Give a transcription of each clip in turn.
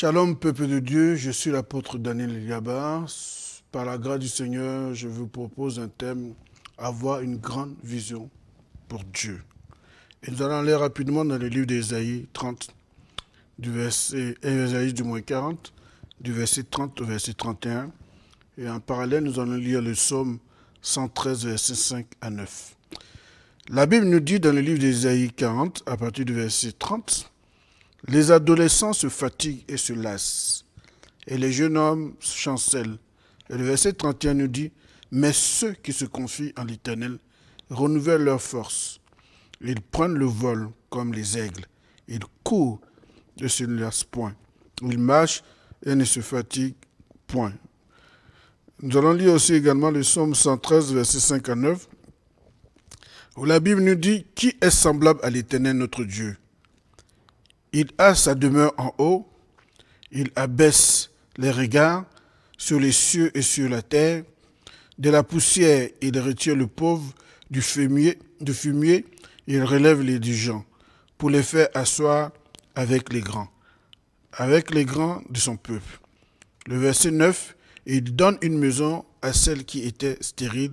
Shalom, peuple de Dieu, je suis l'apôtre Daniel Eliaba. Par la grâce du Seigneur, je vous propose un thème, avoir une grande vision pour Dieu. Et nous allons aller rapidement dans le livre d'Ésaïe 30, Ésaïe du moins 40, du verset 30 au verset 31. Et en parallèle, nous allons lire le psaume 113, verset 5 à 9. La Bible nous dit dans le livre d'Ésaïe 40, à partir du verset 30, « Les adolescents se fatiguent et se lassent, et les jeunes hommes chancellent. » Et le verset 31 nous dit, « Mais ceux qui se confient en l'Éternel renouvellent leur force. Ils prennent le vol comme les aigles. Ils courent et ne se lassent point. Ils marchent et ne se fatiguent point. » Nous allons lire aussi également le psaume 113, verset 5 à 9, où la Bible nous dit, « Qui est semblable à l'Éternel notre Dieu? Il a sa demeure en haut, il abaisse les regards sur les cieux et sur la terre. De la poussière, il retire le pauvre du fumier, il relève les indigents pour les faire asseoir avec les grands de son peuple. » Le verset 9, « Il donne une maison à celle qui était stérile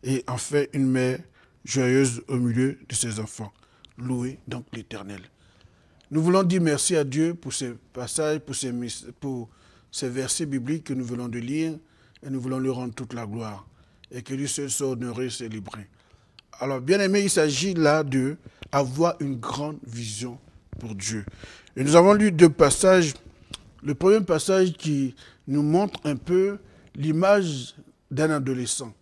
et en fait une mère joyeuse au milieu de ses enfants. » Louez donc l'Éternel. Nous voulons dire merci à Dieu pour ces passages, pour ces versets bibliques que nous venons de lire, et nous voulons lui rendre toute la gloire, et que lui seul soit honoré et célébré. Alors, bien aimé, il s'agit là d'avoir une grande vision pour Dieu. Et nous avons lu deux passages. Le premier passage qui nous montre un peu l'image d'un adolescent,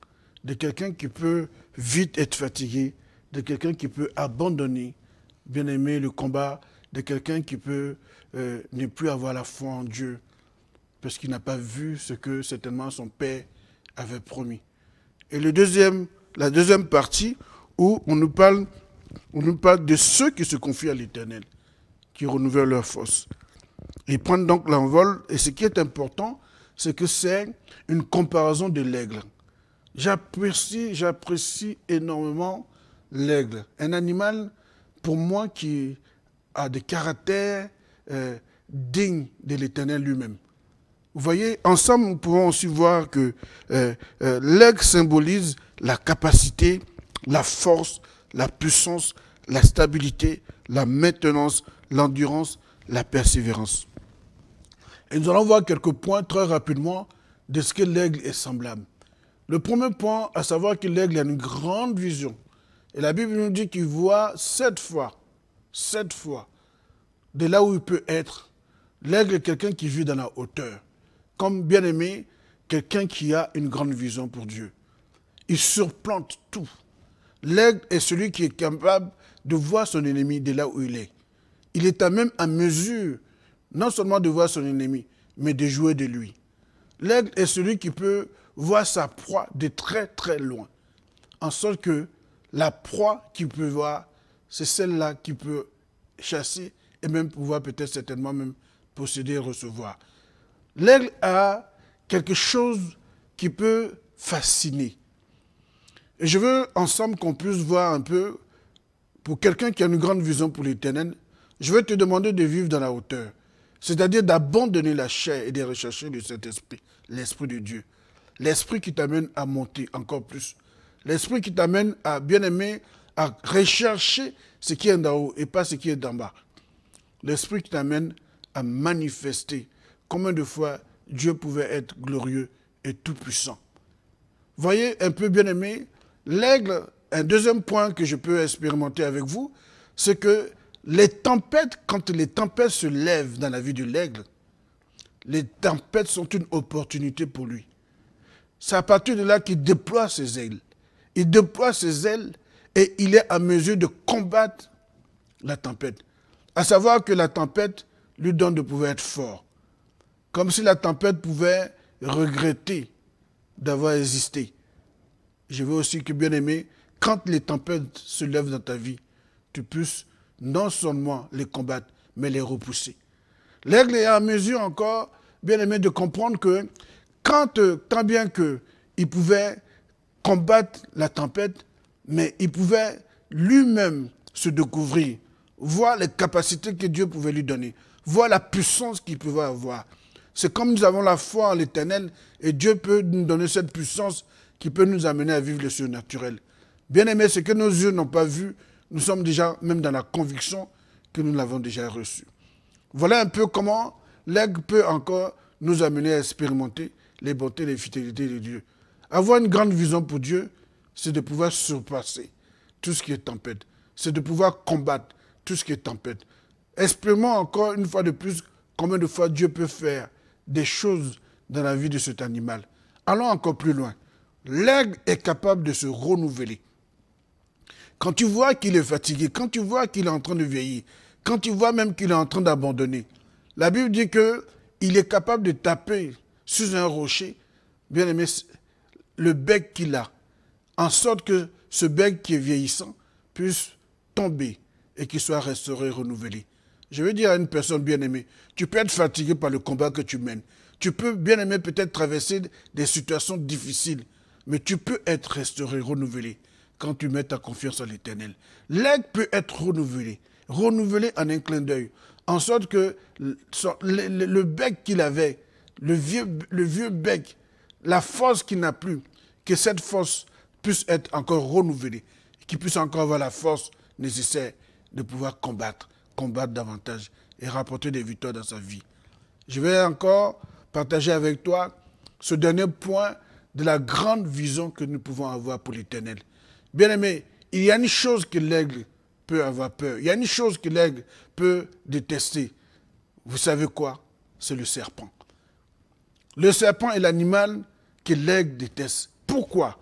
de quelqu'un qui peut vite être fatigué, de quelqu'un qui peut abandonner, bien aimé, le combat, de quelqu'un qui peut ne plus avoir la foi en Dieu parce qu'il n'a pas vu ce que certainement son père avait promis. Et la deuxième partie où on nous parle de ceux qui se confient à l'Éternel, qui renouvellent leur force. Ils prennent donc l'envol, et ce qui est important, c'est que c'est une comparaison de l'aigle. J'apprécie énormément l'aigle, un animal pour moi qui a des caractères dignes de l'Éternel lui-même. Vous voyez, ensemble, nous pouvons aussi voir que l'aigle symbolise la capacité, la force, la puissance, la stabilité, la maintenance, l'endurance, la persévérance. Et nous allons voir quelques points très rapidement de ce que l'aigle est semblable. Le premier point, à savoir que l'aigle a une grande vision. Et la Bible nous dit qu'il voit 7 fois, de là où il peut être. L'aigle est quelqu'un qui vit dans la hauteur. Comme bien aimé, quelqu'un qui a une grande vision pour Dieu. Il surplante tout. L'aigle est celui qui est capable de voir son ennemi de là où il est. Il est même en mesure, non seulement de voir son ennemi, mais de jouer de lui. L'aigle est celui qui peut voir sa proie de très très loin. En sorte que la proie qu'il peut voir, c'est celle-là qui peut chasser et même pouvoir peut-être certainement même posséder et recevoir. L'aigle a quelque chose qui peut fasciner. Et je veux ensemble qu'on puisse voir un peu, pour quelqu'un qui a une grande vision pour l'Éternel, je vais te demander de vivre dans la hauteur. C'est-à-dire d'abandonner la chair et de rechercher le Saint-Esprit, l'Esprit de Dieu. L'Esprit qui t'amène à monter encore plus. L'Esprit qui t'amène à, bien aimer, à rechercher ce qui est d'en haut et pas ce qui est d'en bas. L'Esprit qui t'amène à manifester. Combien de fois Dieu pouvait être glorieux et tout-puissant. Voyez un peu, bien aimé, l'aigle, un deuxième point que je peux expérimenter avec vous, c'est que les tempêtes, quand les tempêtes se lèvent dans la vie de l'aigle, les tempêtes sont une opportunité pour lui. C'est à partir de là qu'il déploie ses ailes. Il déploie ses ailes et il est en mesure de combattre la tempête. À savoir que la tempête lui donne de pouvoir être fort. Comme si la tempête pouvait regretter d'avoir existé. Je veux aussi que, bien aimé, quand les tempêtes se lèvent dans ta vie, tu puisses non seulement les combattre, mais les repousser. L'aigle est en mesure encore, bien aimé, de comprendre que tant bien qu'il pouvait combattre la tempête, mais il pouvait lui-même se découvrir, voir les capacités que Dieu pouvait lui donner, voir la puissance qu'il pouvait avoir. C'est comme nous avons la foi en l'Éternel et Dieu peut nous donner cette puissance qui peut nous amener à vivre le surnaturel. Bien aimé, ce que nos yeux n'ont pas vu, nous sommes déjà même dans la conviction que nous l'avons déjà reçu. Voilà un peu comment l'aigle peut encore nous amener à expérimenter les bontés et les fidélités de Dieu. Avoir une grande vision pour Dieu, c'est de pouvoir surpasser tout ce qui est tempête. C'est de pouvoir combattre tout ce qui est tempête. Expérimentons encore une fois de plus combien de fois Dieu peut faire des choses dans la vie de cet animal. Allons encore plus loin. L'aigle est capable de se renouveler. Quand tu vois qu'il est fatigué, quand tu vois qu'il est en train de vieillir, quand tu vois même qu'il est en train d'abandonner, la Bible dit qu'il est capable de taper sur un rocher, bien aimé, le bec qu'il a, en sorte que ce bec qui est vieillissant puisse tomber et qu'il soit restauré, renouvelé. Je veux dire à une personne bien aimée, tu peux être fatigué par le combat que tu mènes. Tu peux, bien aimé, peut-être traverser des situations difficiles, mais tu peux être restauré, renouvelé, quand tu mets ta confiance en l'Éternel. L'aigle peut être renouvelé en un clin d'œil, en sorte que le bec qu'il avait, le vieux bec, la force qu'il n'a plus, que cette force puisse être encore renouvelée, qu'il puisse encore avoir la force nécessaire de pouvoir combattre davantage et rapporter des victoires dans sa vie. Je vais encore partager avec toi ce dernier point de la grande vision que nous pouvons avoir pour l'Éternel. Bien aimé, il y a une chose que l'aigle peut avoir peur. Il y a une chose que l'aigle peut détester. Vous savez quoi? C'est le serpent. Le serpent est l'animal que l'aigle déteste. Pourquoi?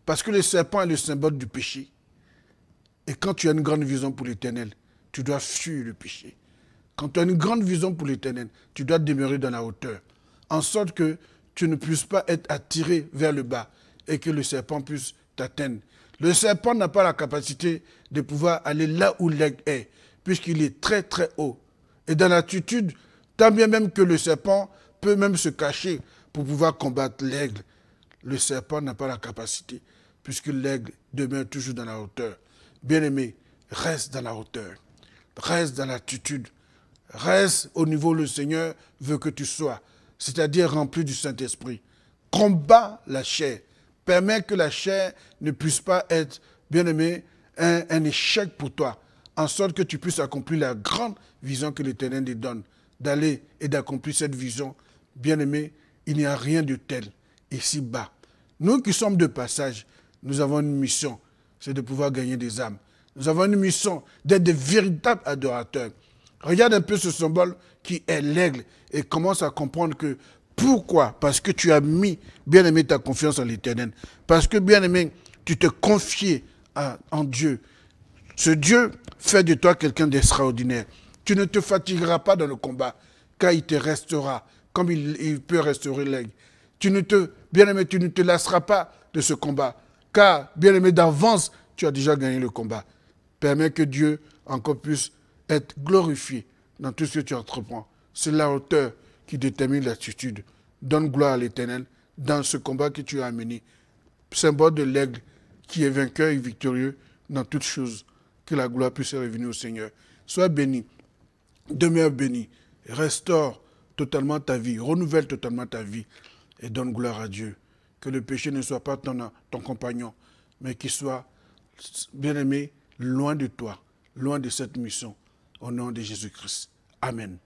Parce que le serpent est le symbole du péché. Et quand tu as une grande vision pour l'Éternel, tu dois fuir le péché. Quand tu as une grande vision pour l'Éternel, tu dois demeurer dans la hauteur, en sorte que tu ne puisses pas être attiré vers le bas et que le serpent puisse t'atteindre. Le serpent n'a pas la capacité de pouvoir aller là où l'aigle est, puisqu'il est très très haut. Et dans l'attitude, tant bien même que le serpent peut même se cacher pour pouvoir combattre l'aigle, le serpent n'a pas la capacité, puisque l'aigle demeure toujours dans la hauteur. Bien-aimé, reste dans la hauteur, reste dans l'attitude, reste au niveau où le Seigneur veut que tu sois, c'est-à-dire rempli du Saint-Esprit. Combat la chair, permets que la chair ne puisse pas être, bien-aimé, un échec pour toi, en sorte que tu puisses accomplir la grande vision que l'Éternel te donne, d'aller et d'accomplir cette vision. Bien-aimé, il n'y a rien de tel ici-bas. Nous qui sommes de passage, nous avons une mission, c'est de pouvoir gagner des âmes. Nous avons une mission d'être des véritables adorateurs. Regarde un peu ce symbole qui est l'aigle et commence à comprendre que pourquoi? Parce que tu as mis, bien-aimé, ta confiance en l'Éternel. Parce que, bien-aimé, tu te confies en Dieu. Ce Dieu fait de toi quelqu'un d'extraordinaire. Tu ne te fatigueras pas dans le combat, car il te restera, comme il peut restaurer l'aigle. Bien-aimé, tu ne te lasseras pas de ce combat, car, bien-aimé, d'avance, tu as déjà gagné le combat. Permets que Dieu encore puisse être glorifié dans tout ce que tu entreprends. C'est la hauteur qui détermine l'attitude. Donne gloire à l'Éternel dans ce combat que tu as mené. Symbole de l'aigle qui est vainqueur et victorieux dans toutes choses. Que la gloire puisse revenir au Seigneur. Sois béni, demeure béni, restaure totalement ta vie, renouvelle totalement ta vie et donne gloire à Dieu. Que le péché ne soit pas ton compagnon, mais qu'il soit, bien-aimé, loin de toi, loin de cette mission, au nom de Jésus-Christ. Amen.